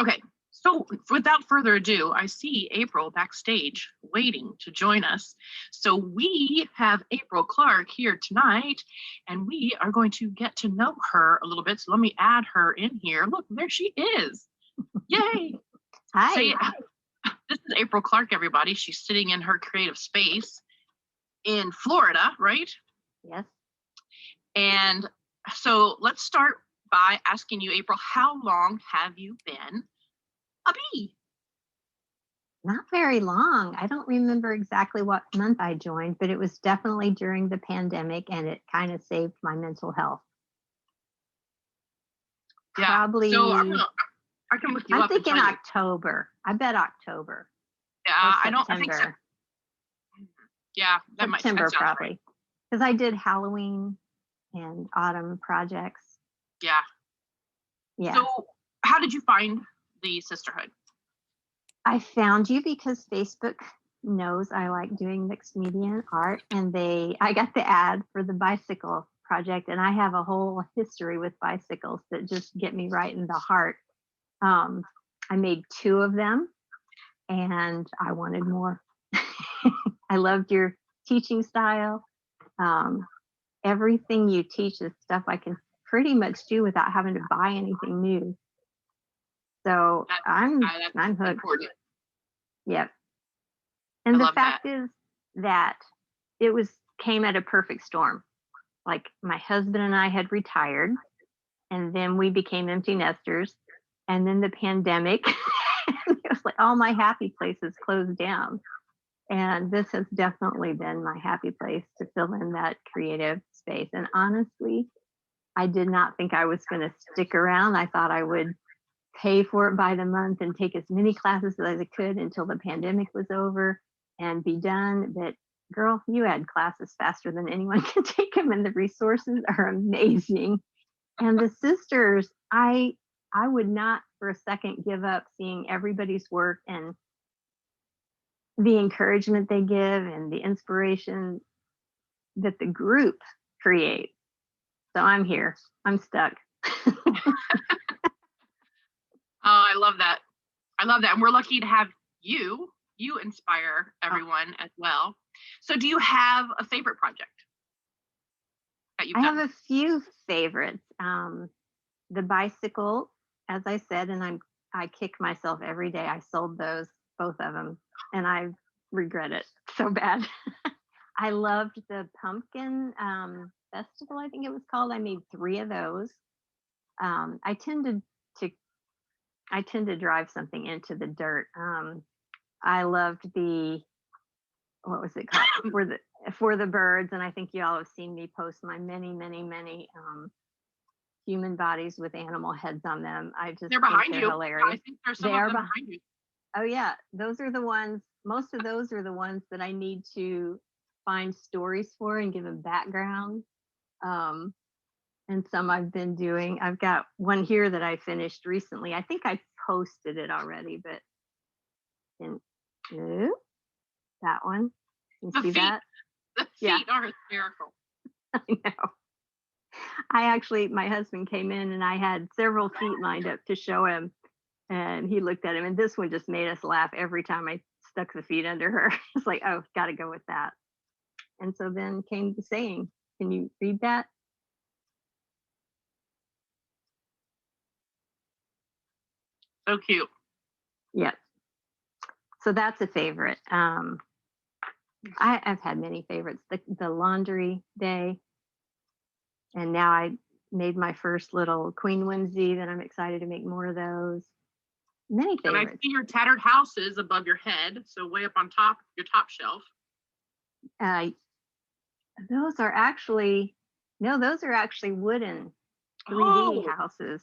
Okay, so without further ado, I see April backstage waiting to join us. So we have April Clark here tonight, and we are going to get to know her a little bit. So let me add her in here. Look, there she is. Yay! Hi. So yeah, this is April Clark, everybody. She's sitting in her creative space in Florida, right? Yes. And so let's start by asking you, April, how long have you been a bee? Not very long. I don't remember exactly what month I joined, but it was definitely during the pandemic and it kind of saved my mental health. Yeah. Probably. So I can look you I'm up. thinking October. I bet October. Yeah, I don't. I think so. Yeah, that September might probably. Right. Because I did Halloween and autumn projects. Yeah. Yeah. So how did you find the sisterhood? I found you because Facebook knows I like doing mixed media and art, and I got the ad for the bicycle project, and I have a whole history with bicycles that just get me right in the heart. I made 2 of them, and I wanted more. I loved your teaching style. Everything you teach is stuff I can pretty much do without having to buy anything new. So I'm hooked. Important. Yep. And the fact is that it came at a perfect storm. Like my husband and I had retired, and then we became empty nesters, and then the pandemic. It was like all my happy places closed down. And this has definitely been my happy place to fill in that creative space. And honestly, I did not think I was going to stick around. I thought I would pay for it by the month and take as many classes as I could until the pandemic was over and be done. But girl, you add classes faster than anyone can take them, and the resources are amazing. And the sisters, I would not for a second give up seeing everybody's work and the encouragement they give and the inspiration that the group creates. So I'm here. I'm stuck. Oh, I love that. I love that. And we're lucky to have you. You inspire everyone as well. So do you have a favorite project that you've done? I have a few favorites. The bicycle, as I said, and I kick myself every day. I sold those, both of them, and I regret it so bad. I loved the pumpkin festival, I think it was called. I made 3 of those. I tend to drive something into the dirt. I loved what was it called, for the birds, and I think you all have seen me post my many human bodies with animal heads on them. They're behind you. Hilarious. I think there's some of them behind you. Oh yeah, those are the ones. Most of those are the ones that I need to find stories for and give a background. And some I've been doing. I've got one here that I finished recently. I think I posted it already, but that one. You see that? The feet are hysterical. I know. My husband came in and I had several feet lined up to show him, and he looked at him, and this one just made us laugh every time I stuck the feet under her. It's like, oh, got to go with that. And so then came the saying. Can you read that? So cute. Yes. So that's a favorite. I've had many favorites. The laundry day. And now I made my first little queen onesie that I'm excited to make more of those. Many favorites. And I see your tattered houses above your head, so way up on top, your top shelf. Those are actually wooden 3D houses.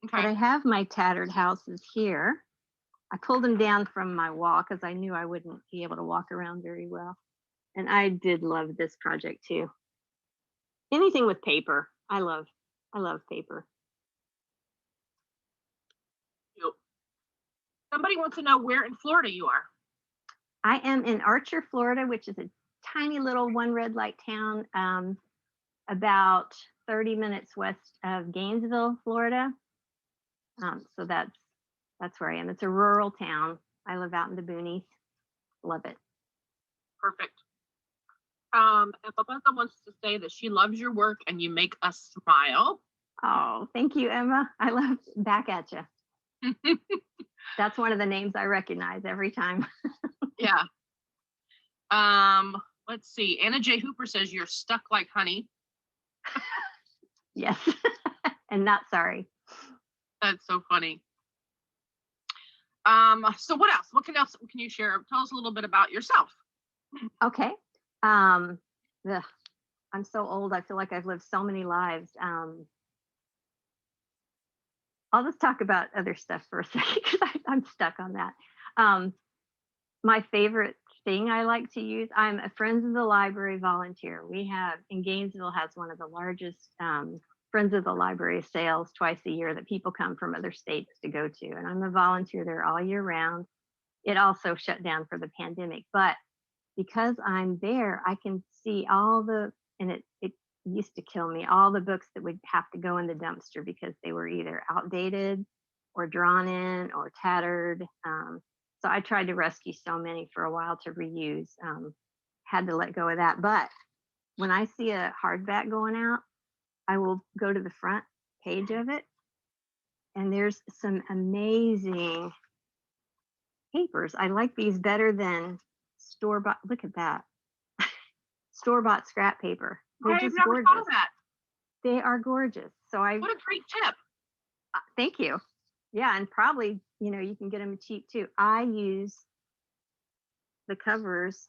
Okay. But I have my tattered houses here. I pulled them down from my wall because I knew I wouldn't be able to walk around very well. And I did love this project too. Anything with paper, I love paper. Somebody wants to know where in Florida you are. I am in Archer, Florida, which is a tiny little one red light town, about 30 minutes west of Gainesville, Florida. So that's That's where I am. It's a rural town. I live out in the boonies. Love it. Perfect. Papasa wants to say that she loves your work and you make us smile. Oh, thank you, Emma. I love back at you. That's one of the names I recognize every time. Yeah. Let's see. Anna J. Hooper says you're stuck like honey. Yes. And not sorry. That's so funny. So what else? What else can you share? Tell us a little bit about yourself. Okay. I'm so old. I feel like I've lived so many lives. I'll just talk about other stuff for a second because I'm stuck on that. My favorite thing I like to use, I'm a Friends of the Library volunteer. We have, in Gainesville, has one of the largest Friends of the Library sales twice a year that people come from other states to go to. And I'm a volunteer there all year round. It also shut down for the pandemic, but because I'm there, I can see all the, and it used to kill me, all the books that would have to go in the dumpster because they were either outdated or drawn in or tattered. So I tried to rescue so many for a while to reuse. Had to let go of that. But when I see a hardback going out, I will go to the front page of it, and there's some amazing papers. I like these better than store-bought. Look at that. Store-bought scrap paper. They're I've just never gorgeous. thought of that. They are gorgeous. So What a great tip. thank you. Yeah, and probably, you can get them cheap too. I use the covers.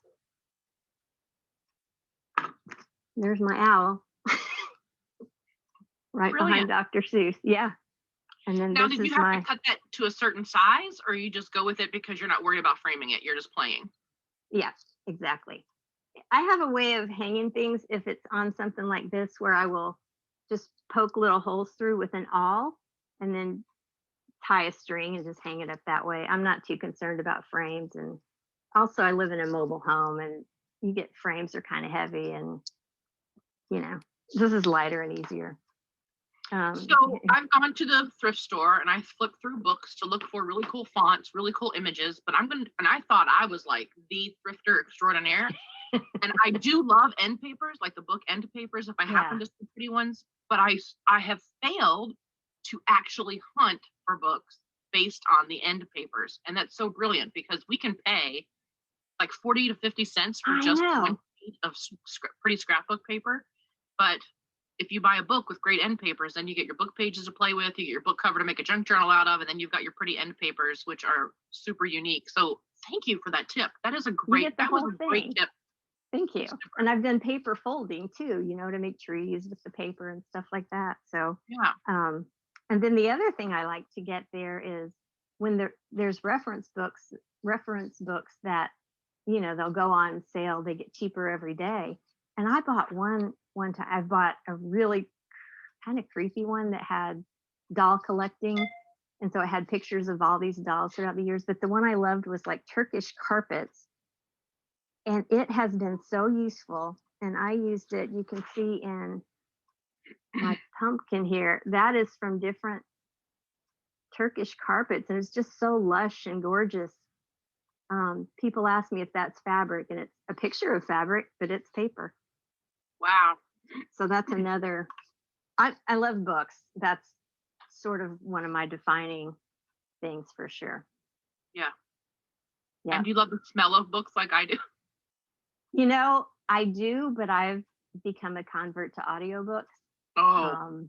There's my owl. Right Brilliant. behind Dr. Seuss. Yeah. And then Now, this did is you have my, to cut that to a certain size, or you just go with it because you're not worried about framing it? You're just playing. yeah, exactly. I have a way of hanging things if it's on something like this where I will just poke little holes through with an awl and then tie a string and just hang it up that way. I'm not too concerned about frames. And also I live in a mobile home and you get frames are kind of heavy and this is lighter and easier. So I've gone to the thrift store and I flipped through books to look for really cool fonts, really cool images, but and I thought I was like the thrifter extraordinaire. And I do love end papers, like the book end papers, if I happen to see pretty ones, but I have failed to actually hunt for books based on the end papers. And that's so brilliant because we can pay like 40 to 50 cents for just one sheet of pretty scrapbook paper. But if you buy a book with great end papers, then you get your book pages to play with, you get your book cover to make a junk journal out of, and then you've got your pretty end papers, which are super unique. So thank you for that tip. That was a great tip. Thank you. And I've done paper folding too, to make trees with the paper and stuff like that. So yeah. And then the other thing I like to get there is when there's reference books that, they'll go on sale, they get cheaper every day. And I bought one time, I bought a really kind of creepy one that had doll collecting. And so it had pictures of all these dolls throughout the years. But the one I loved was like Turkish carpets. And it has been so useful. And I used it, you can see in my pumpkin here, that is from different Turkish carpets. And it's just so lush and gorgeous. People ask me if that's fabric, and it's a picture of fabric, but it's paper. Wow. So that's another, I love books. That's sort of one of my defining things for sure. Yeah. And do you love the smell of books like I do? I do, but I've become a convert to audiobooks. Oh.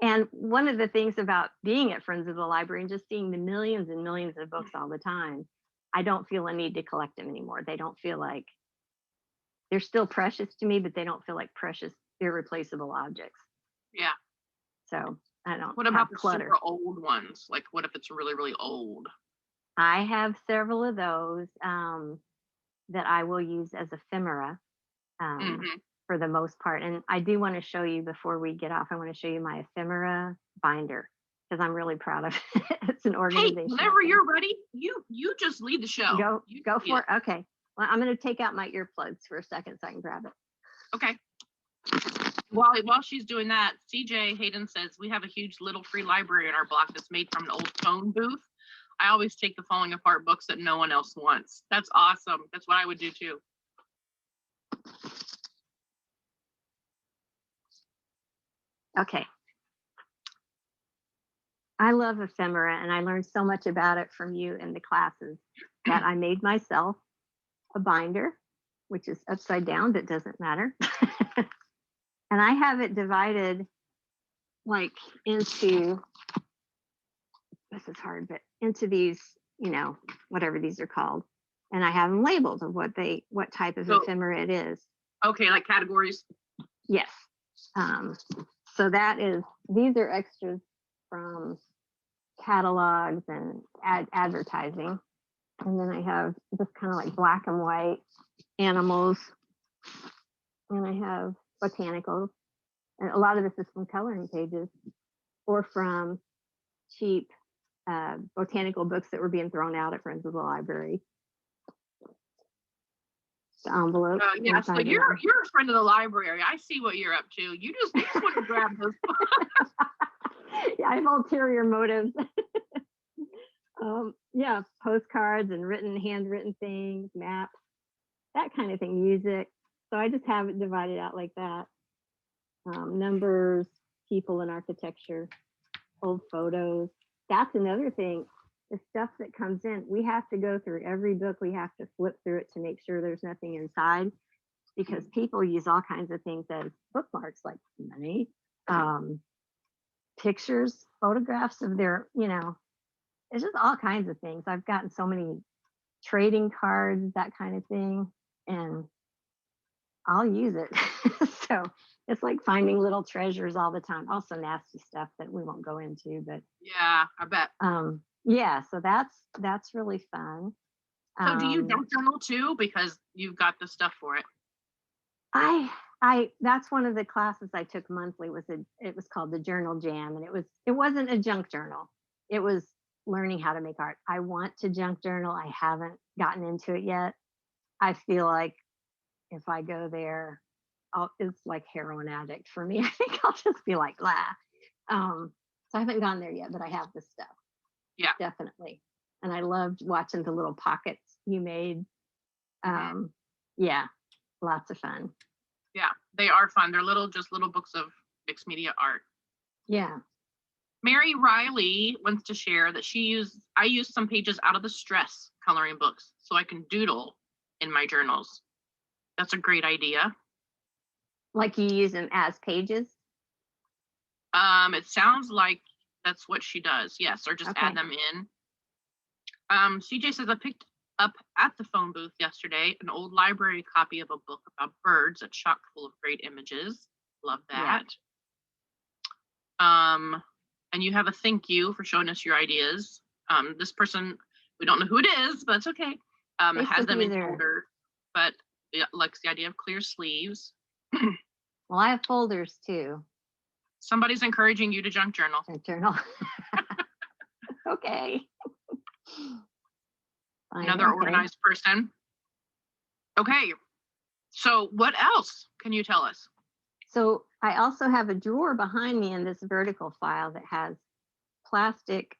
And one of the things about being at Friends of the Library and just seeing the millions and millions of books all the time, I don't feel a need to collect them anymore. They don't feel like, they're still precious to me, but they don't feel like precious, irreplaceable objects. Yeah. So I don't. What about the clutter. super old ones? Like, what if it's really, really old? I have several of those that I will use as ephemera for the most part. And I do want to show you before we get off. I want to show you my ephemera binder because I'm really proud of it. It's an organization. Hey, whenever you're ready, you just lead the show. Go for it. Okay. Well, I'm going to take out my earplugs for a second so I can grab it. Okay. While she's doing that, CJ Hayden says we have a huge little free library in our block that's made from an old phone booth. I always take the falling apart books that no one else wants. That's awesome. That's what I would do too. Okay. I love ephemera, and I learned so much about it from you in the classes that I made myself a binder, which is upside down, but doesn't matter. And I have it divided like into, this is hard, but into these, whatever these are called. And I have them labeled of what type of ephemera it is. Okay, like categories. Yes. So these are extras from catalogs and advertising. And then I have just kind of like black and white animals. And I have botanicals. And a lot of this is from coloring pages or from cheap botanical books that were being thrown out at Friends of the Library. The envelope. Yeah, so you're a friend of the library. I see what you're up to. You just want to grab those books. Yeah, I have ulterior motives. Yeah, postcards and handwritten things, maps, that kind of thing, music. So I just have it divided out like that. Numbers, people in architecture, old photos. That's another thing. The stuff that comes in, we have to go through every book. We have to flip through it to make sure there's nothing inside, because people use all kinds of things as bookmarks, like money, pictures, photographs of their, it's just all kinds of things. I've gotten so many trading cards, that kind of thing, and I'll use it. So it's like finding little treasures all the time. Also nasty stuff that we won't go into, but yeah, I bet. Yeah, so that's really fun. So do you junk journal too, because you've got the stuff for it? I that's one of the classes I took monthly. It was called the Journal Jam, and it wasn't a junk journal. It was learning how to make art. I want to junk journal. I haven't gotten into it yet. I feel like if I go there, it's like heroin addict for me. I think I'll just be like, la. So I haven't gone there yet, but I have the stuff. Yeah, definitely. And I loved watching the little pockets you made. Yeah, lots of fun. Yeah, they are fun. They're little books of mixed media art. Yeah. Mary Riley wants to share that I use some pages out of the stress coloring books so I can doodle in my journals. That's a great idea. Like you use them as pages? It sounds like that's what she does. Yes, or just add them in. CJ says I picked up at the phone booth yesterday an old library copy of a book about birds that's chock full of great images. Love that. Yeah. And you have a thank you for showing us your ideas. This person, we don't know who it is, but it's okay. Has them in folders, but likes the idea of clear sleeves. Well, I have folders too. Somebody's encouraging you to junk journal. Journal. Okay. Another organized person. Okay. So what else can you tell us? So I also have a drawer behind me in this vertical file that has plastic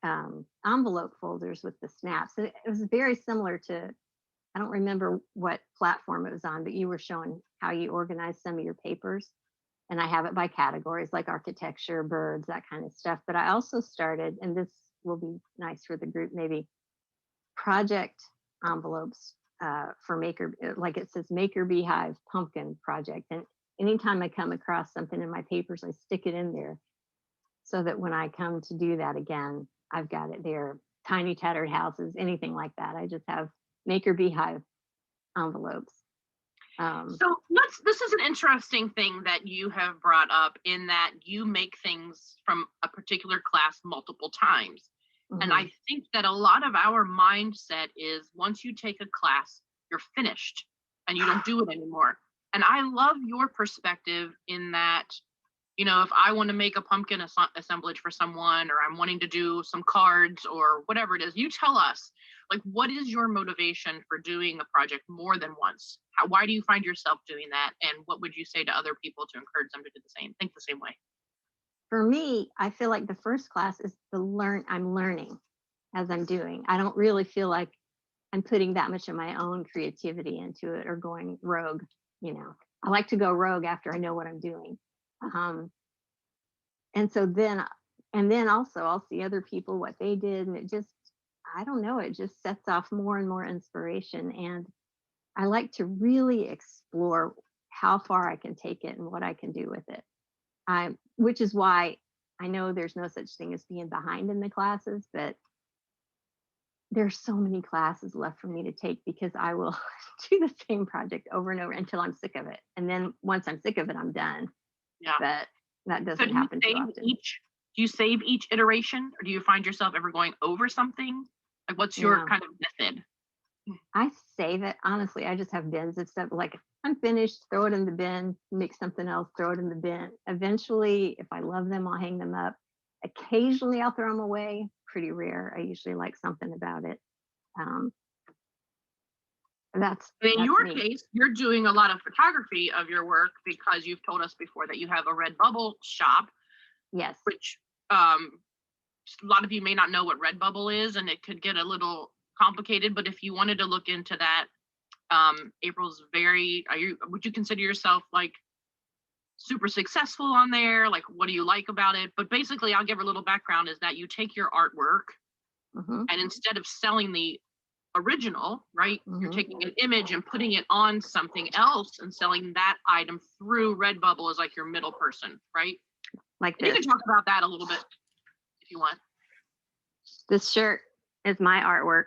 envelope folders with the snaps. And it was very similar to, I don't remember what platform it was on, but you were showing how you organize some of your papers. And I have it by categories like architecture, birds, that kind of stuff. But I also started, and this will be nice for the group, maybe project envelopes for maker, like it says Maker Beehive Pumpkin Project. And anytime I come across something in my papers, I stick it in there so that when I come to do that again, I've got it there. Tiny tattered houses, anything like that. I just have Maker Beehive envelopes. So this is an interesting thing that you have brought up, in that you make things from a particular class multiple times. Mm-hmm. And I think that a lot of our mindset is once you take a class, you're finished and you don't do it anymore. And I love your perspective in that, you know, if I want to make a pumpkin assemblage for someone, or I'm wanting to do some cards or whatever it is, you tell us, like, what is your motivation for doing a project more than once? Why do you find yourself doing that? And what would you say to other people to encourage them to do the same, think the same way? For me, I feel like the first class is I'm learning as I'm doing. I don't really feel like I'm putting that much of my own creativity into it or going rogue, you know. I like to go rogue after I know what I'm doing. Um, and so then also I'll see other people what they did, and it just, I don't know, it just sets off more and more inspiration. And I like to really explore how far I can take it and what I can do with it. Which is why I know there's no such thing as being behind in the classes, but there's so many classes left for me to take because I will do the same project over and over until I'm sick of it. And then once I'm sick of it, I'm done. Yeah. But that So doesn't happen too often. do you save each iteration, or do you find yourself ever going over something? Like, what's your No, kind of method? I save it. Honestly, I just have bins of stuff. Like I'm finished, throw it in the bin, make something else, throw it in the bin. Eventually, if I love them, I'll hang them up. Occasionally, I'll throw them away. Pretty rare. I usually like something about it. Um, that's In that's your me. case, you're doing a lot of photography of your work because you've told us before that you have a Redbubble shop, Yes. which um, a lot of you may not know what Redbubble is, and it could get a little complicated. But if you wanted to look into that, April's would you consider yourself like super successful on there? Like, what do you like about it? But basically, I'll give her a little background, is that you take your artwork, Hmm. and instead of selling the original, right, you're Hmm. taking an image and putting it on something else and selling that item through Redbubble as like your middle person, right? Like And you this. can talk about that a little bit if you want. This shirt is my artwork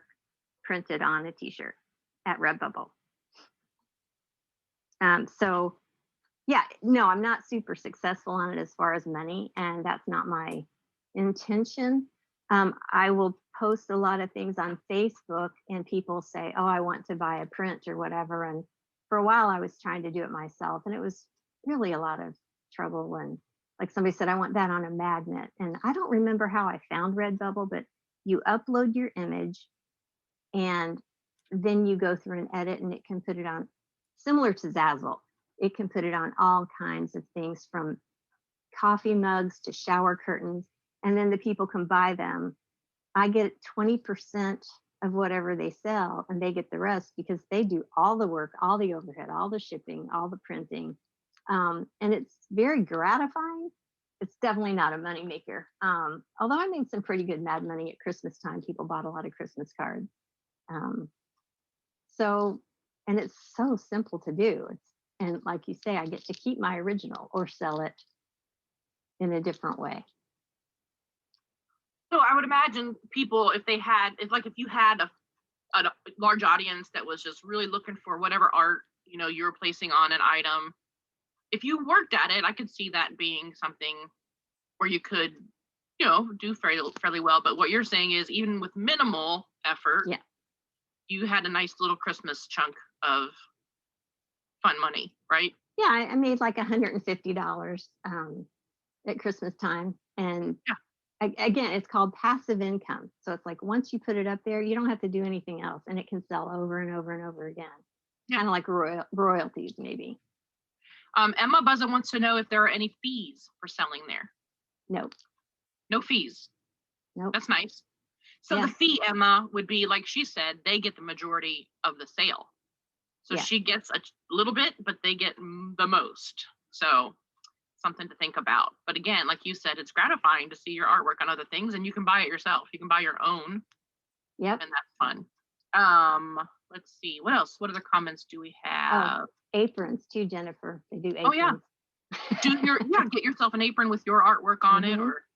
printed on a T-shirt at Redbubble. So yeah, no, I'm not super successful on it as far as money, and that's not my intention. I will post a lot of things on Facebook, and people say, "Oh, I want to buy a print or whatever." And for a while, I was trying to do it myself, and it was really a lot of trouble. And like somebody said, "I want that on a magnet," and I don't remember how I found Redbubble, but you upload your image, and then you go through and edit, and it can put it on, similar to Zazzle. It can put it on all kinds of things, from coffee mugs to shower curtains, and then the people can buy them. I get 20% of whatever they sell, and they get the rest because they do all the work, all the overhead, all the shipping, all the printing. And it's very gratifying. It's definitely not a moneymaker. Although I made some pretty good mad money at Christmas time. People bought a lot of Christmas cards. Um, so, and it's so simple to do. And like you say, I get to keep my original or sell it in a different way. So I would imagine people, if you had a large audience that was just really looking for whatever art, you know, you're placing on an item, if you worked at it, I could see that being something where you could, you know, do fairly well. But what you're saying is, even with minimal effort, Yeah. you had a nice little Christmas chunk of fun money, right? Yeah. I made like $150 at Christmas time. And Yeah. again, it's called passive income. So it's like once you put it up there, you don't have to do anything else, and it can sell over and over and over again. Yeah. Kind of like royalties, maybe. Emma Buzza wants to know if there are any fees for selling there. Nope. No fees. Nope. That's nice. So Yeah. the fee, Emma, would be, like she said, they get the majority of the sale. So Yeah. she gets a little bit, but they get the most. So something to think about. But again, like you said, it's gratifying to see your artwork on other things, and you can buy it yourself. You can buy your own, Yep. and that's fun. Let's see, what else? What other comments do we have? Oh, aprons too, Jennifer. They do aprons. Oh yeah. Get yourself an apron with your artwork on it, or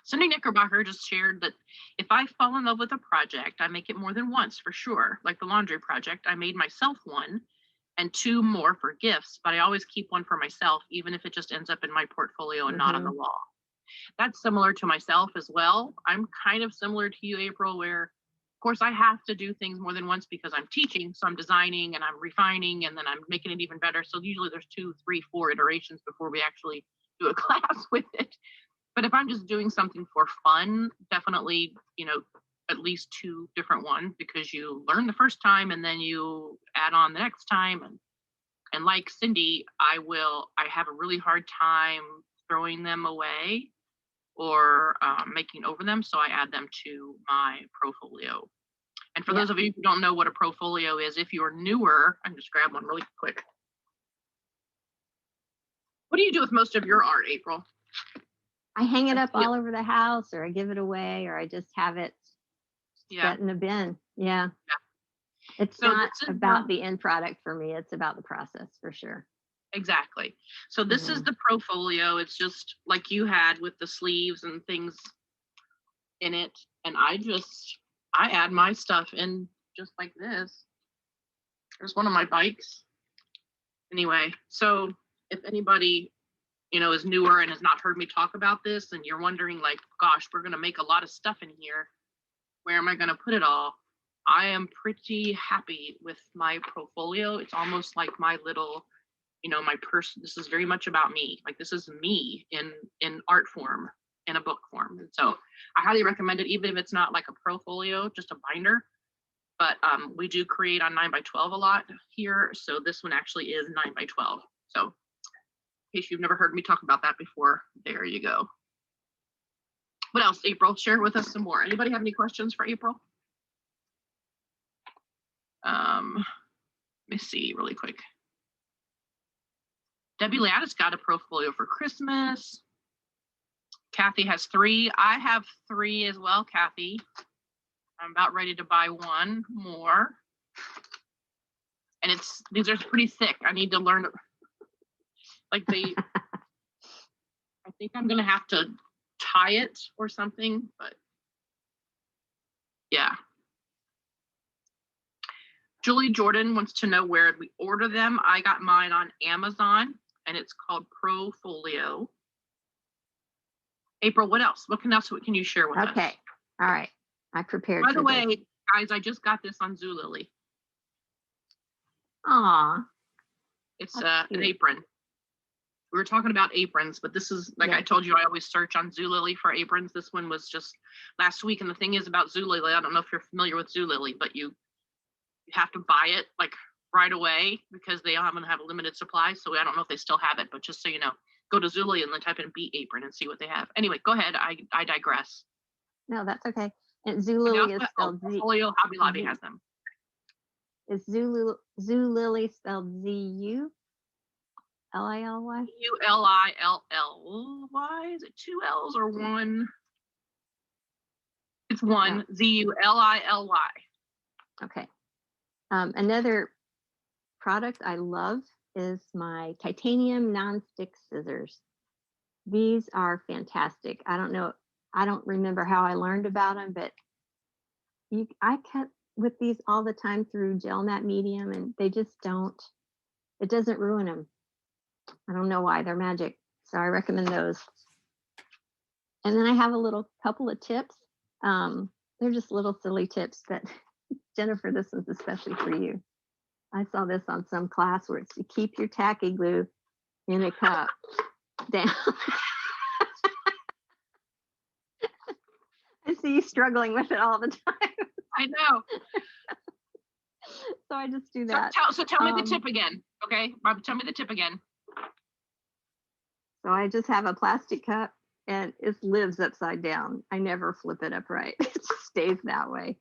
Cindy Knickerbocker just shared that if I fall in love with a project, I make it more than once for sure. Like the laundry project, I made myself one and two more for gifts, but I always keep one for myself, even if it just ends up in my portfolio and not on the wall. That's similar to myself as well. I'm kind of similar to you, April, where course, I have to do things more than once because I'm teaching. So I'm designing and I'm refining and then I'm making it even better. So usually there's 2, 3, 4 iterations before we actually do a class with it. But if I'm just doing something for fun, definitely, at least 2 different ones, because you learn the first time and then you add on the next time. And like Cindy, I have a really hard time throwing them away or making over them. So I add them to my portfolio. And for those of you who don't know what a portfolio is, if you're newer, I'm just grab one really quick. What do you do with most of your art, April? I hang it up all over the house, or I give it away, or I just have it set in a bin. Yeah. It's not about the end product for me. It's about the process for sure. Exactly. So this is the portfolio. It's just like you had with the sleeves and things in it. And I add my stuff in just like this. There's one of my bikes. Anyway, so if anybody, is newer and has not heard me talk about this and you're wondering like, gosh, we're going to make a lot of stuff in here. Where am I going to put it all? I am pretty happy with my portfolio. It's almost like my little, my person. This is very much about me. Like this is me in art form, in a book form. And so I highly recommend it, even if it's not like a portfolio, just a binder. But we do create on 9x12 a lot here. So this one actually is 9x12. So in case you've never heard me talk about that before, there you go. What else, April? Share with us some more. Anybody have any questions for April? Let me see really quick. Debbie Lattice got a portfolio for Christmas. Kathy has 3. I have 3 as well, Kathy. I'm about ready to buy one more. And these are pretty thick. I need to learn like I think I'm gonna have to tie it or something, but yeah. Julie Jordan wants to know where we order them. I got mine on Amazon and it's called Portfolio. April, what else? What can you share with us? Okay. All right. I prepared. By the way, guys, I just got this on Zulily. Aw. It's an apron. We were talking about aprons, but this is, like I told you, I always search on Zulily for aprons. This one was just last week. And the thing is about Zulily, I don't know if you're familiar with Zulily, but you have to buy it like right away because they haven't have a limited supply. So I don't know if they still have it, but just so you know, go to Zulily and then type in bee apron and see what they have. Anyway, go ahead. I digress. No, that's okay. And Zulily is spelled Portfolio, Hobby Lobby has them. Is Zulily spelled Z-U? L-I-L-Y? U-L-I-L-L-Y. Is it 2 L's or 1? It's 1. Z-U-L-I-L-Y. Okay. Another product I love is my titanium non-stick scissors. These are fantastic. I don't remember how I learned about them, but I cut with these all the time through gel mat medium, and they just it doesn't ruin them. I don't know why, they're magic. So I recommend those. And then I have a couple of tips. They're just little silly tips that Jennifer, this was especially for you. I saw this on some class where it's to keep your tacky glue in a cup down. I see you struggling with it all the time. I know. So I just do that. So tell me the tip again. Okay, Bob, tell me the tip again. So I just have a plastic cup and it lives upside down. I never flip it upright. It just stays that way.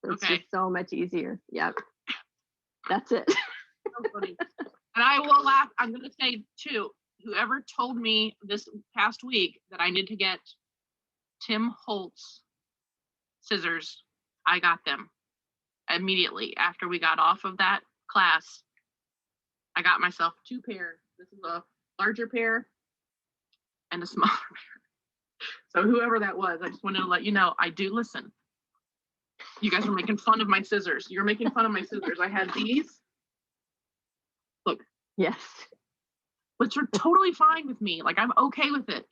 So it's just so much easier. Yep. That's it. So funny. And I will laugh. I'm going to say too, whoever told me this past week that I need to get Tim Holtz scissors, I got them immediately after we got off of that class. I got myself 2 pairs. This is a larger pair and a smaller pair. So whoever that was, I just wanted to let you know I do listen. You guys were making fun of my scissors. You're making fun of my scissors. I had these. Look. Yes. Which are totally fine with me. Like I'm okay with it.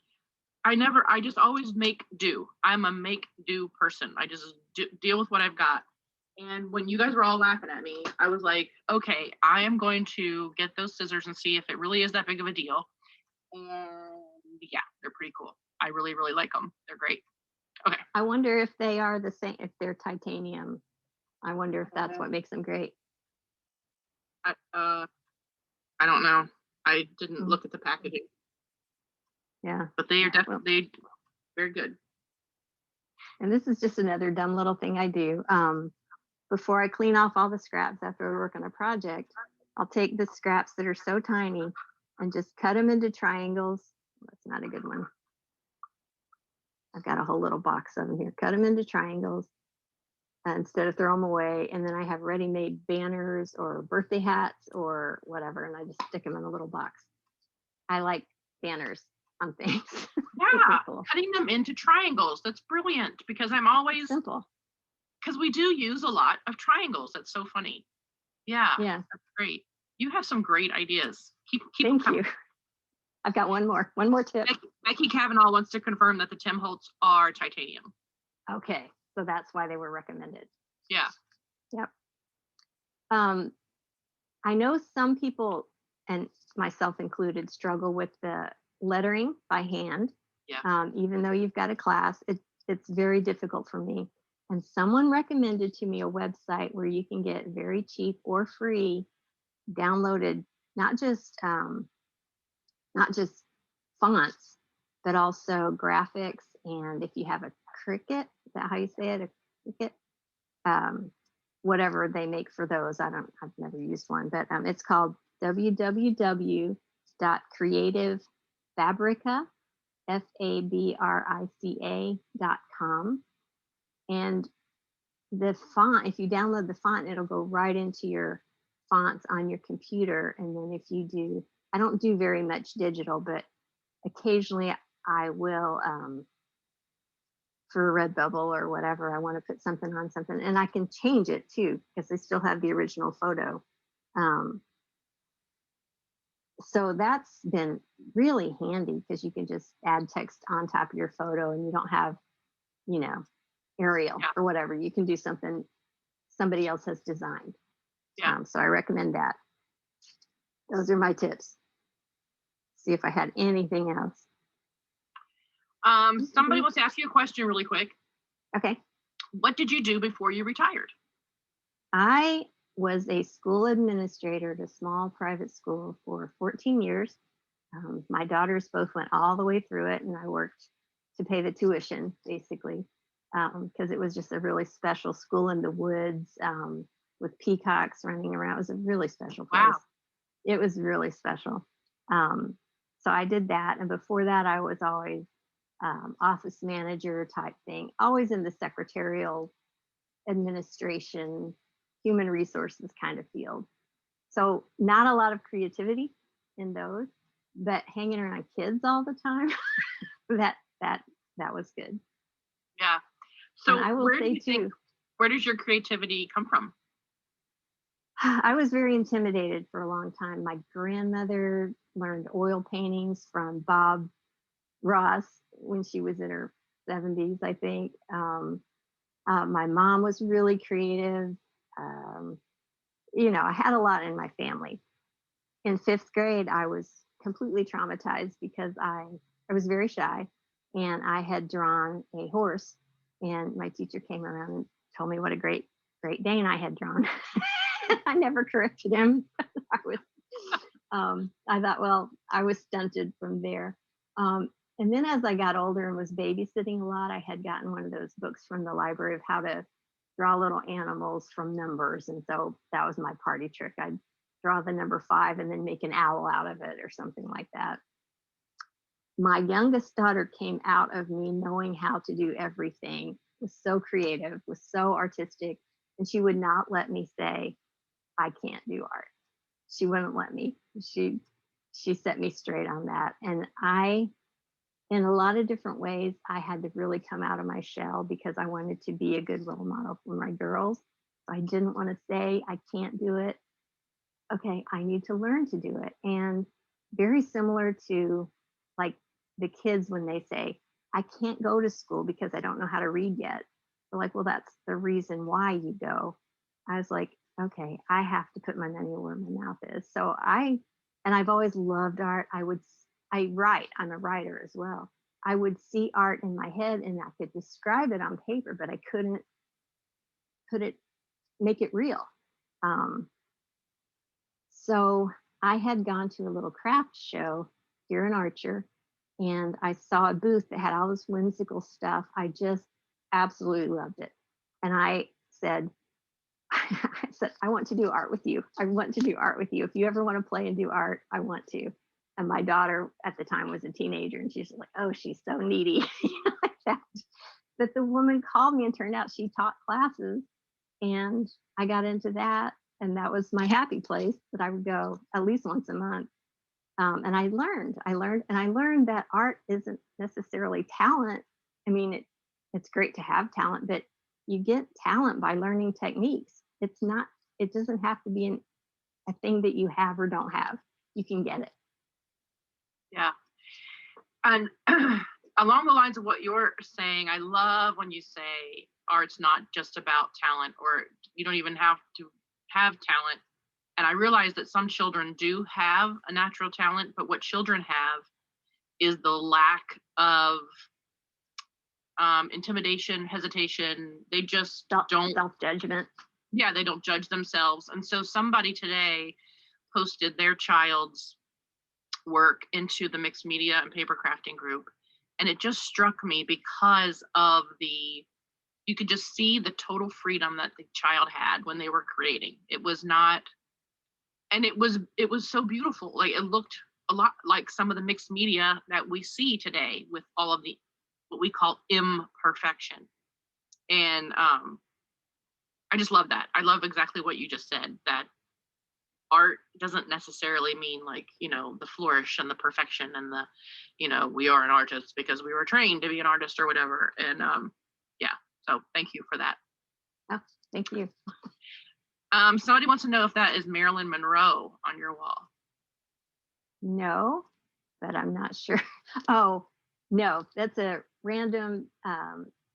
I just always make do. I'm a make do person. I just deal with what I've got. And when you guys were all laughing at me, I was like, okay, I am going to get those scissors and see if it really is that big of a deal. And yeah, they're pretty cool. I really, really like them. They're great. Okay. I wonder if they are the same, if they're titanium. I wonder if that's Uh, what makes them great. I don't know. I didn't Mm, look at the packaging, yeah. but they are Well, definitely very good. and this is just another dumb little thing I do. Before I clean off all the scraps after I work on a project, I'll take the scraps that are so tiny and just cut them into triangles. That's not a good one. I've got a whole little box of them here. Cut them into triangles instead of throw them away. And then I have ready-made banners or birthday hats or whatever, and I just stick them in a little box. I like banners on things. Yeah, cool. cutting them into triangles. That's brilliant because I'm always Simple. because we do use a lot of triangles. That's so funny. Yeah, Yeah. that's great. You have some great ideas. Keep them Thank coming. you. I've got one more tip. Becky Kavanaugh wants to confirm that the Tim Holtz are titanium. Okay, so that's why they were recommended. Yeah. Yep. I know some people, and myself included, struggle with the lettering by hand. Yeah. Even though you've got a class, it's very difficult for me. And someone recommended to me a website where you can get very cheap or free downloaded, not just fonts, but also graphics. And if you have a Cricut, is that how you say it? A Cricut? Whatever they make for those. I've never used one, but it's called www.creativefabrica, fabrica.com. And the font, if you download the font, it'll go right into your fonts on your computer. And then if you do, I don't do very much digital, but occasionally I will, for Redbubble or whatever, I want to put something on something, and I can change it too because I still have the original photo. So that's been really handy because you can just add text on top of your photo and you don't have, Arial Yeah. or whatever. You can do something somebody else has designed. Yeah. So I recommend that. Those are my tips. See if I had anything else. Somebody wants to ask you a question really quick. Okay. What did you do before you retired? I was a school administrator at a small private school for 14 years. My daughters both went all the way through it, and I worked to pay the tuition, basically, because it was just a really special school in the woods with peacocks running around. It was a really special place. Wow. It was really special. So I did that. And before that, I was always office manager type thing, always in the secretarial administration, human resources kind of field. So not a lot of creativity in those, but hanging around kids all the time, that was good. Yeah. So and I will say too, where does your creativity come from? I was very intimidated for a long time. My grandmother learned oil paintings from Bob Ross when she was in her 70s, I think. My mom was really creative. I had a lot in my family. In 5th grade, I was completely traumatized because I was very shy, and I had drawn a horse, and my teacher came around and told me what a great Dane I had drawn. I never corrected him. I thought, well, I was stunted from there. And then as I got older and was babysitting a lot, I had gotten one of those books from the library of how to draw little animals from numbers. And so that was my party trick. I'd draw the number 5 and then make an owl out of it or something like that. My youngest daughter came out of me knowing how to do everything, was so creative, was so artistic, and she would not let me say, I can't do art. She wouldn't let me. She set me straight on that. And in a lot of different ways, I had to really come out of my shell because I wanted to be a good role model for my girls. I didn't want to say I can't do it. Okay, I need to learn to do it. And very similar to like the kids when they say, I can't go to school because I don't know how to read yet. They're like, well, that's the reason why you go. I was like, okay, I have to put my money where my mouth is. And I've always loved art. I write, I'm a writer as well. I would see art in my head and I could describe it on paper, but I couldn't put it, make it real. Um, so I had gone to a little craft show here in Archer, and I saw a booth that had all this whimsical stuff. I just absolutely loved it. And I said, I said, I want to do art with you. I want to do art with you. If you ever want to play and do art, I want to. And my daughter at the time was a teenager, and she's like, oh, she's so needy. Like that. But the woman called me and turned out she taught classes, and I got into that. And that was my happy place that I would go at least once a month. And I learned that art isn't necessarily talent. I mean, it's great to have talent, but you get talent by learning techniques. It doesn't have to be a thing that you have or don't have. You can get it. Yeah. And along the lines of what you're saying, I love when you say art's not just about talent, or you don't even have to have talent. And I realize that some children do have a natural talent, but what children have is the lack of intimidation, hesitation. They just don't self-judgment. Yeah, they don't judge themselves. And so somebody today posted their child's work into the mixed media and paper crafting group. And it just struck me because of you could just see the total freedom that the child had when they were creating. It was not, and it was so beautiful. Like, it looked a lot like some of the mixed media that we see today with all of the, what we call imperfection. And I just love that. I love exactly what you just said, that art doesn't necessarily mean, like, the flourish and the perfection and the, we are an artist because we were trained to be an artist or whatever. And yeah, so thank you for that. Oh, thank you. Somebody wants to know if that is Marilyn Monroe on your wall. No, but I'm not sure. Oh, no, that's a random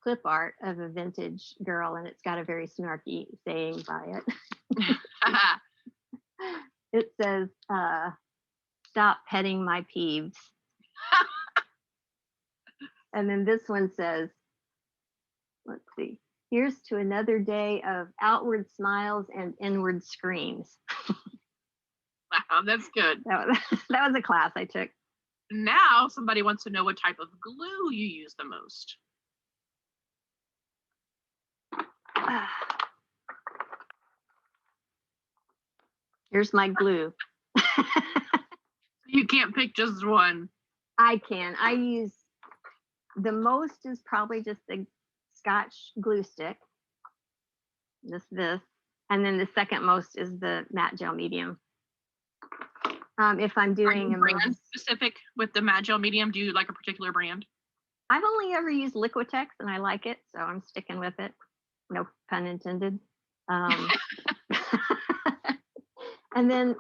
clip art of a vintage girl, and it's got a very snarky saying by it. It says, stop petting my peeves. And then this one says, let's see, here's to another day of outward smiles and inward screams. Wow, that's good. That was a class I took. Now somebody wants to know what type of glue you use the most. Here's my glue. You can't pick just one. I can. I use, the most is probably just the Scotch glue stick. This. And then the second most is the matte gel medium. If I'm doing a brand specific with the matte gel medium, do you like a particular brand? I've only ever used Liquitex and I like it, so I'm sticking with it. No pun intended. And then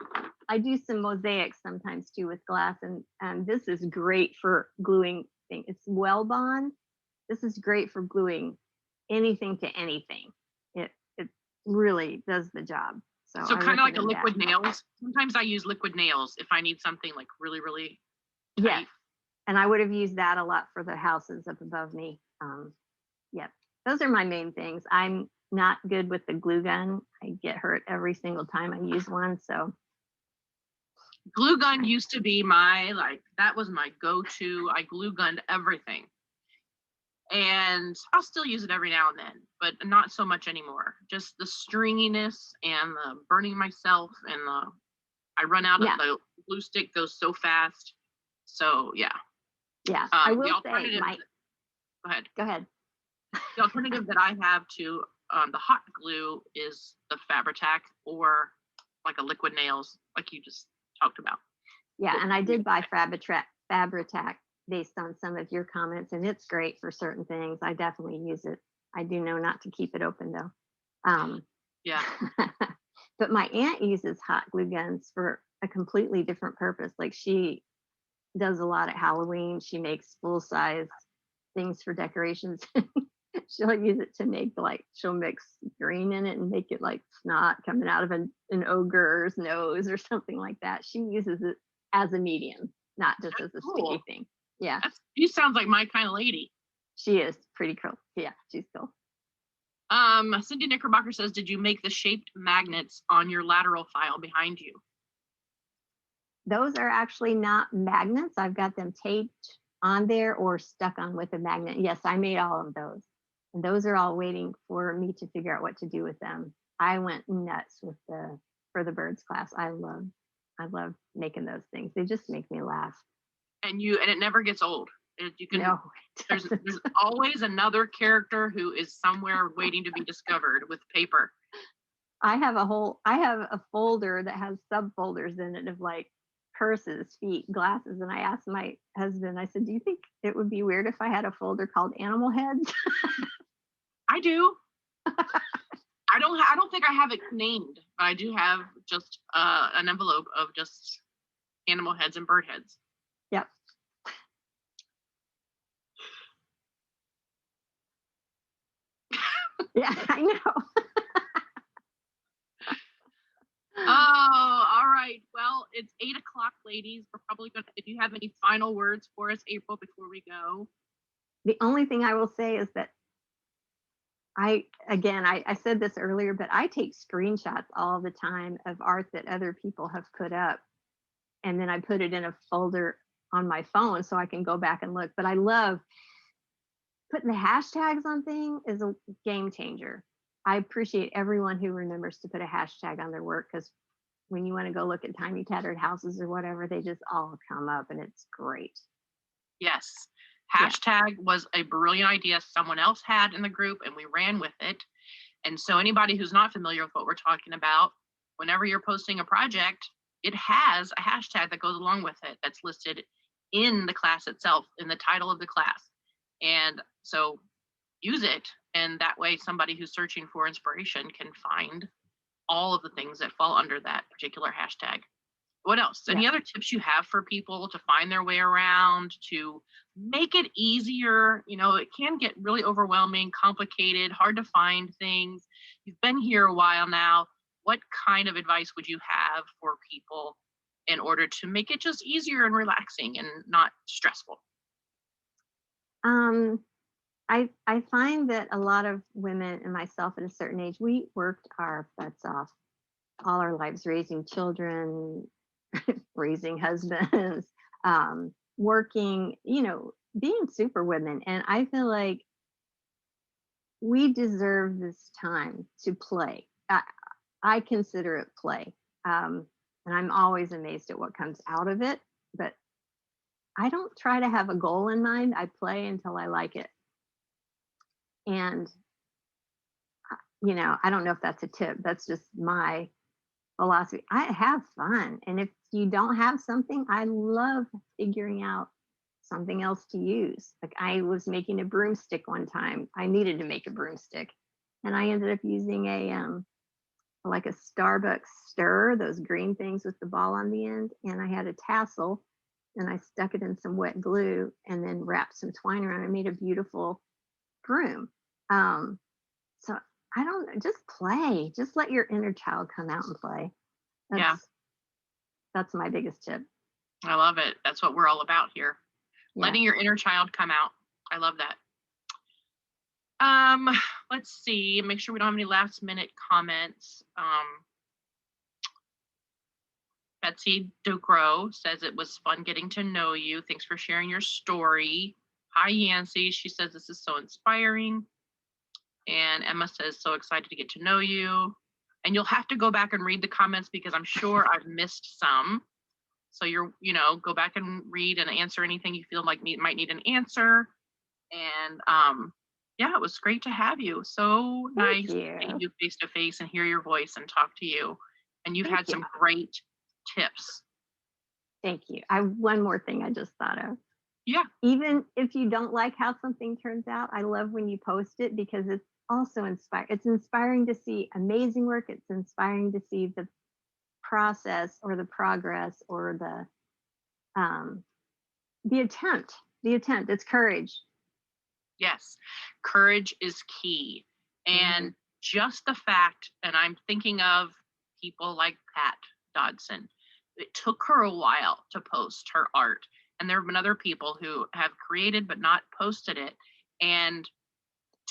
I do some mosaics sometimes too with glass, and this is great for gluing things. It's Well Bond. This is great for gluing anything to anything. It really does the job. So kind of like a liquid nails. Sometimes I use liquid nails if I need something like really, really tight. Yes. And I would have used that a lot for the houses up above me. Yep. Those are my main things. I'm not good with the glue gun. I get hurt every single time I use one. So glue gun used to be that was my go-to. I glue gunned everything. And I'll still use it every now and then, but not so much anymore. Just the stringiness and the burning myself, and I run out of the glue stick, goes so fast. So yeah. Yeah, I will say Go ahead. The alternative that I have to the hot glue is the Fabri-Tac, or like a liquid nails, like you just talked about. Yeah, and I did buy Fabri-Tac based on some of your comments, and it's great for certain things. I definitely use it. I do know not to keep it open though. Yeah. But my aunt uses hot glue guns for a completely different purpose. Like, she does a lot at Halloween. She makes full size things for decorations. She'll use it to make like she'll mix green in it and make it like snot coming out of an ogre's nose or something like that. She uses it as a medium, not just as a Cool. sticky thing. Yeah, She sounds like my kind of lady. she is pretty cool. Yeah, she's cool. Cindy Knickerbocker says, did you make the shaped magnets on your lateral file behind you? Those are actually not magnets. I've got them taped on there or stuck on with a magnet. Yes, I made all of those. And those are all waiting for me to figure out what to do with them. I went nuts with the for the birds class. I love making those things. They just make me laugh. And it never gets old. You can No, there's always another character who is somewhere waiting to be discovered with paper. I have a folder that has subfolders in it of like purses, feet, glasses. And I asked my husband, I said, do you think it would be weird if I had a folder called animal heads? I do. I don't think I have it named, but I do have just an envelope of just animal heads and bird heads. Yep. Yeah, I know. Oh, all right. Well, it's 8:00, ladies. We're probably gonna. If you have any final words for us, April, before we go. The only thing I will say is that I said this earlier, but I take screenshots all the time of art that other people have put up. And then I put it in a folder on my phone so I can go back and look. But I love putting the hashtags on things is a game changer. I appreciate everyone who remembers to put a hashtag on their work because when you want to go look at tiny tattered houses or whatever, they just all come up and it's great. Yes. Yeah. Hashtag was a brilliant idea someone else had in the group, and we ran with it. And so anybody who's not familiar with what we're talking about, whenever you're posting a project, it has a hashtag that goes along with it that's listed in the class itself, in the title of the class. And so use it, and that way somebody who's searching for inspiration can find all of the things that fall under that particular hashtag. What else? Any other tips you have for people to find their way around, to make it easier? You know, it can get really overwhelming, complicated, hard to find things. You've been here a while now. What kind of advice would you have for people in order to make it just easier and relaxing and not stressful? I find that a lot of women and myself at a certain age, we worked our butts off all our lives raising children, raising husbands, working, being super women. And I feel like we deserve this time to play. I consider it play. And I'm always amazed at what comes out of it. But I don't try to have a goal in mind. I play until I like it. And, I don't know if that's a tip. That's just my philosophy. I have fun. And if you don't have something, I love figuring out something else to use. Like I was making a broomstick one time. I needed to make a broomstick. And I ended up using like a Starbucks stir, those green things with the ball on the end. And I had a tassel and I stuck it in some wet glue and then wrapped some twine around it. I made a beautiful broom. So I don't just play. Just let your inner child come out and play. That's my biggest tip. I love it. That's what we're all about here. Yeah. Letting your inner child come out. I love that. Let's see. Make sure we don't have any last minute comments. Betsy Ducro says it was fun getting to know you. Thanks for sharing your story. Hi, Yancy. She says this is so inspiring. And Emma says, so excited to get to know you. And you'll have to go back and read the comments because I'm sure I've missed some. So go back and read and answer anything you feel like might need an answer. And it was great to have you. So nice to see you face to face and hear your voice and talk to you. And you've had some great tips. Thank you. One more thing I just thought of. Yeah. Even if you don't like how something turns out, I love when you post it because it's also it's inspiring to see amazing work. It's inspiring to see the process or the progress or the attempt. It's courage. Yes, courage is key. And just the fact, and I'm thinking of people like Pat Dodson. It took her a while to post her art. And there have been other people who have created but not posted it. And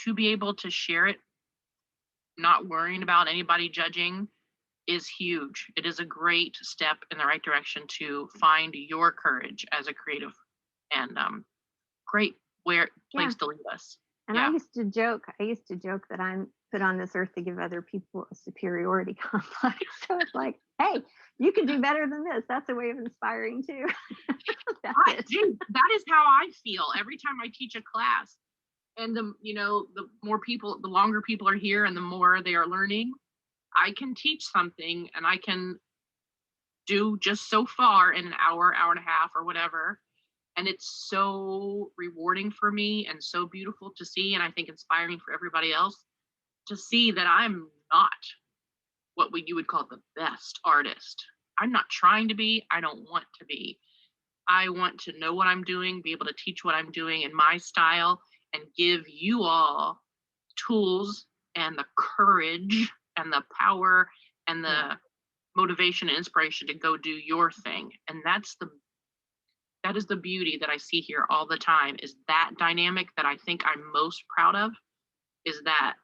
to be able to share it, not worrying about anybody judging, is huge. It is a great step in the right direction to find your courage as a creative, and great place to lead us. And I used to joke that I'm put on this earth to give other people a superiority complex. So it's like, hey, you can do better than this. That's a way of inspiring too. Dude, that is how I feel every time I teach a class. And the more people, the longer people are here and the more they are learning, I can teach something and I can do just so far in an hour, hour and a half or whatever. And it's so rewarding for me and so beautiful to see. And I think inspiring for everybody else to see that I'm not what you would call the best artist. I'm not trying to be. I don't want to be. I want to know what I'm doing, be able to teach what I'm doing in my style, and give you all tools and the courage and the power and the motivation and inspiration to go do your thing. And that is the beauty that I see here all the time, is that dynamic that I think I'm most proud of, is that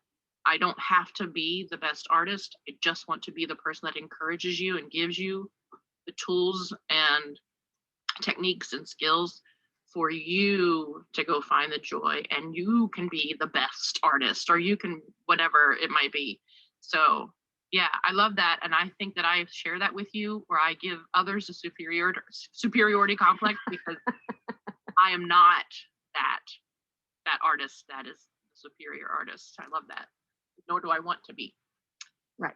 I don't have to be the best artist. I just want to be the person that encourages you and gives you the tools and techniques and skills for you to go find the joy, and you can be the best artist, or you can whatever it might be. So yeah, I love that. And I think that I share that with you, where I give others a superiority complex, because I am not that artist that is the superior artist. I love that. Nor do I want to be. Right.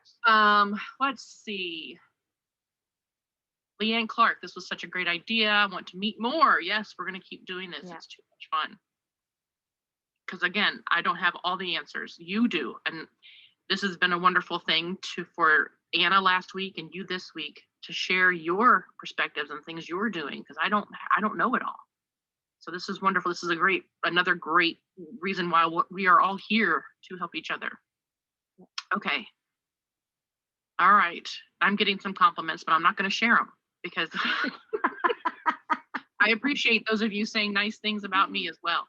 Let's see. Leanne Clark, this was such a great idea. I want to meet more. Yes, we're going to keep doing this. Yeah. It's too much fun. Because again, I don't have all the answers. You do. And this has been a wonderful thing for Anna last week and you this week to share your perspectives and things you're doing, because I don't know it all. So this is wonderful. This is another great reason why we are all here to help each other. Okay. All right. I'm getting some compliments, but I'm not going to share them, because I appreciate those of you saying nice things about me as well.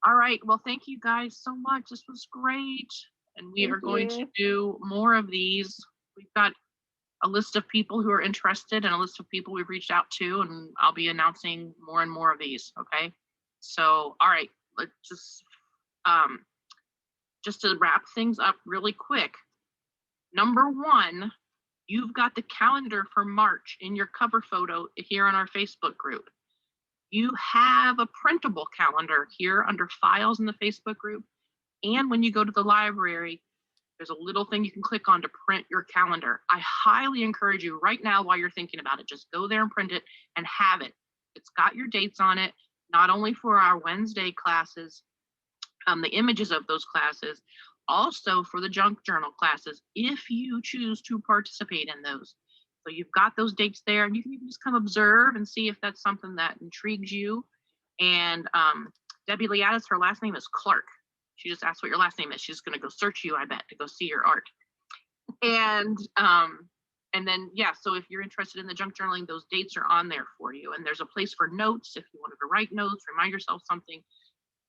All right. Well, thank you guys so much. This was great. And we are going to do more of these. We've got a list of people who are interested and a list of people we've reached out to, and I'll be announcing more and more of these. Okay. So, all right, let's just to wrap things up really quick. Number one, you've got the calendar for March in your cover photo here on our Facebook group. You have a printable calendar here under files in the Facebook group. And when you go to the library, there's a little thing you can click on to print your calendar. I highly encourage you right now, while you're thinking about it, just go there and print it and have it. It's got your dates on it, not only for our Wednesday classes, the images of those classes, also for the junk journal classes, if you choose to participate in those. So you've got those dates there, and you can even just come observe and see if that's something that intrigues you. And Debbie Liatis, her last name is Clark. She just asked what your last name is. She's going to go search you, I bet, to go see your art. And then, yeah, so if you're interested in the junk journaling, those dates are on there for you. And there's a place for notes if you wanted to write notes, remind yourself something.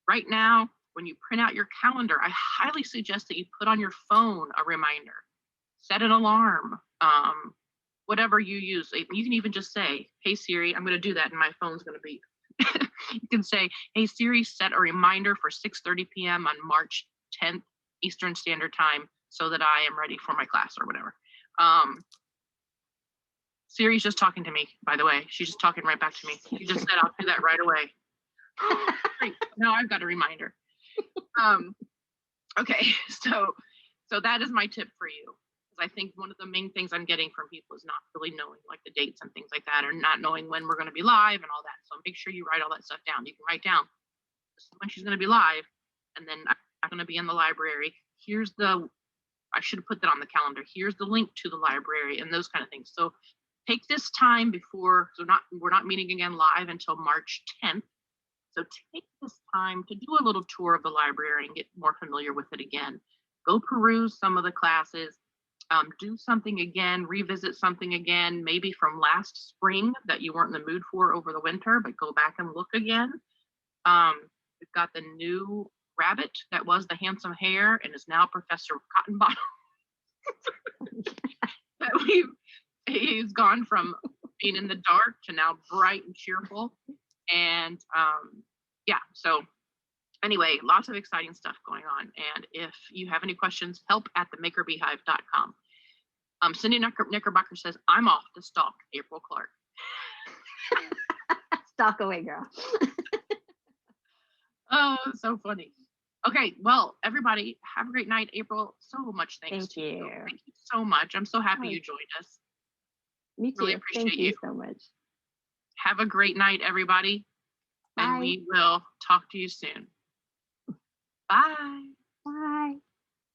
Right now, when you print out your calendar, I highly suggest that you put on your phone a reminder. Set an alarm, whatever you use. You can even just say, hey, Siri, I'm going to do that, and my phone's going to beep. You can say, hey, Siri, set a reminder for 6:30 p.m. on March 10th, Eastern Standard Time, so that I am ready for my class or whatever. Siri's just talking to me, by the way. She's just talking right back to me. She just said, I'll do that right away. Great. Now I've got a reminder. Okay, so that is my tip for you. Because I think one of the main things I'm getting from people is not really knowing like the dates and things like that, or not knowing when we're going to be live and all that. So make sure you write all that stuff down. You can write down, this is when she's going to be live, and then I'm going to be in the library. I should have put that on the calendar. Here's the link to the library and those kind of things. So take this time before, we're not meeting again live until March 10th. So take this time to do a little tour of the library and get more familiar with it again. Go peruse some of the classes, do something again, revisit something again, maybe from last spring that you weren't in the mood for over the winter, but go back and look again. We've got the new rabbit that was the handsome hare and is now Professor Cottonbottom. that he's gone from being in the dark to now bright and cheerful. And yeah, so anyway, lots of exciting stuff going on. And if you have any questions, help@themakerbeehive.com. Cindy Knickerbocker says, I'm off to stalk April Clark. Stalk away, girl. Oh, so funny. Okay, well, everybody, have a great night. April, so much thanks to you. Thank you so much. I'm so happy you joined us. Me too. Really appreciate Thank you so much. Have a great night, everybody. Bye. And we will talk to you soon. Bye. Bye.